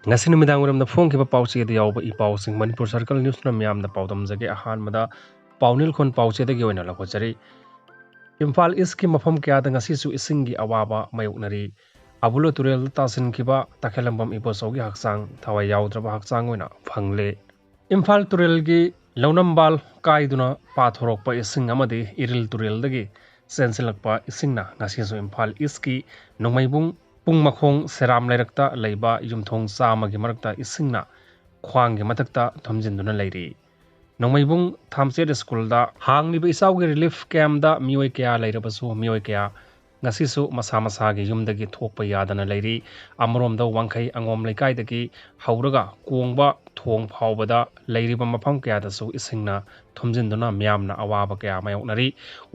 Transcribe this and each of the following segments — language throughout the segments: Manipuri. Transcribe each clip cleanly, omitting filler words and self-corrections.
ngasi numidang uramda phongkiba pauche da yawba I pausing Manipur Circle News na miyamda paudamjage ahanmada paunil khon pauche da gyoina lakhojari Imphal East ki mafam kya da ngasi su isingi awaba mayoknari abulo Turel tasinkhiba takhelambam ibosogi haksang thawai yawdraba haksang oina phangle Imphal Turel gi launambal kaiduna pathorokpa ising amadi iril Turel dagi sensilakpa isingna ngasi su Imphal East ki nongmaibung Pung makhong seram lairakta leiba yumthong samagi marakta isingna khwanggi matakta thomjinduna leiri nongmaibung thamchet school da hangniba isawgi relief camp da mioi kya leirabasu mioi kya ngasisu masa masa gi yumdagi thokpa yadana leiri amrom da wangkhai angom leikai dagi hauraga kongba thong phawbada leiriba mafam kya dasu isingna thomjinduna myamna awaba kya mayoknari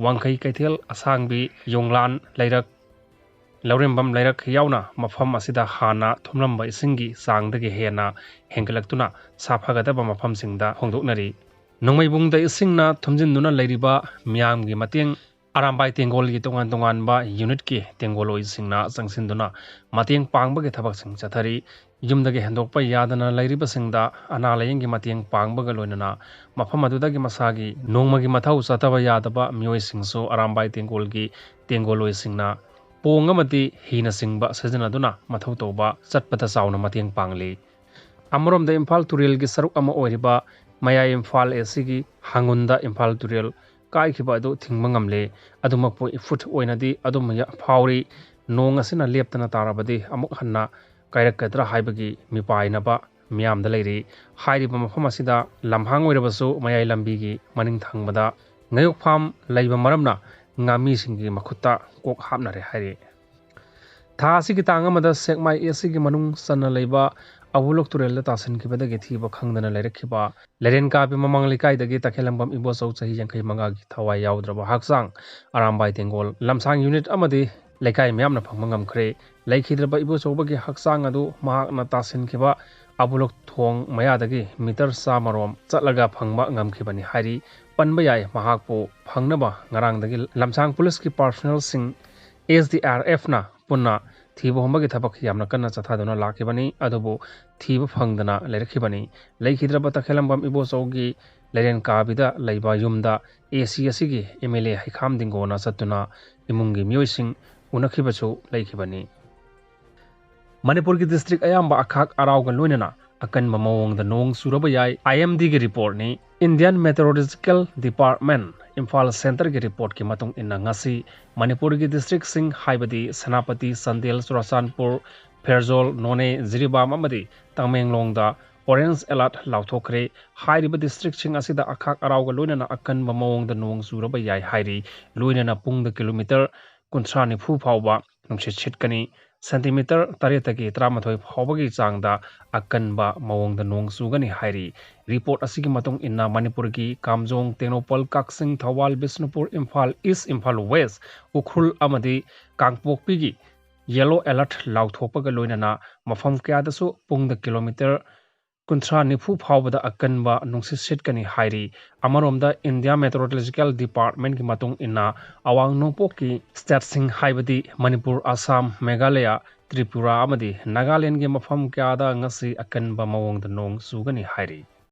wangkhai kaithel asangbi yonglan leirak Laurembam Lairak Yauna, Mafam Asida Hana, Tumlamba Isingi, Sang the Gehena, Henkelaktuna, Sapagataba Mafam Singda, Hongduknari. Nongmaibung the Isingna, Tumjin Nuna Ladiba, Miam Gimating, Arambai Tengol Gitongan Tonganba, Unit Ki, Tengolo Isingna, Sangsinduna, Mating Pangba Tabaksing Satari, Yum the Gehendopa Yadana Lariba Singda, Analaying Gimating Pangbagalonana, Mafamadu Gimasagi, Nongmagi Matau Sataba Yadaba, Muising so, Arambai Tengolgi, Tengolo Isingna. Pongamati hina singba sajanaduna mathau toba chatpata sauna matiang pangli amrom da Imphal Turel gi saruk ama oiriba maya Imphal esigi hangunda Imphal Turel kai khiba do thingma ngamle adumakpo ifut oinadi adumya phawri nong asina leptana tarabadi amuk hanna kairakadra haibagi mipaina ba miam da leiri hairiba mafam asida lamhang oirabasu maya lambi gi maning thangbada ngayok pham leiba maramna ngami singi makhuta kok hapnare hairi tha asigi tangamada sekmai esigi manung sanna leiba awulok Turel tasinkiba dagi thiba khangdana leirakhiba leren ka bi mamang likai dagi takhelambam ibo sau chahi yangkhai manga gi thawai yawdraba haksang arambai tengol lamsang unit amadi lekai myamna phangmangam khre laikhidraba ibo chobagi haksang adu mahakna tasinkiba abulok thong maya dagi meter sa marom chatlaga phangba ngamkhibani hairi panba yai mahakpo phangnaba ngarang dagi lamsang police ki personnel sing SDRF na punna thiba hombagi thabak yamna kanna chathaduna lakibani adubu thiba phangdana leirakhibani leikhidra takhelambam ibo chaugi leren kabida leiba yumda AC asigi MLA haikham dingona satuna imungi mioising unakhibachu leikhibani Manipur ki district ayamba akhak arauga loinana akan mamawong da nong suraba yai IMD ki report ni Indian Meteorological Department Imphal Center ki report ki matung inna ngasi Manipur ki district sing haibadi Sanapati Sandel Surasanpur Pherzol None Jiribam amadi Tamenglong da orange alert lauthokre hairiba district sing asida akhak arauga loinana akan mamawong da nong suraba yai hairi loinana pung da kilometer kunthra nifu phawba nungsit chitkani Centimeter taretagi tramathoi phawbagi changda akanba mawongda nong sugani hairi report asigi matung inna Manipur ki Kamjong Tenopal Kaksing Thawal Bisnupur Imphal East Imphal West Ukhrul amadi Kangpokpi gi yellow alert lauthopaga loinana mafam kyadasu pungda kilometer kunthra nifu phawbada akanba nungsit sitkani hairi amaromda India Meteorological Department ki matung inna awang nongpok ki state sing haibadi Manipur Assam Meghalaya Tripura amadi Nagaland ki mafam kyada ngasi akanba mawongda nong sugani hairi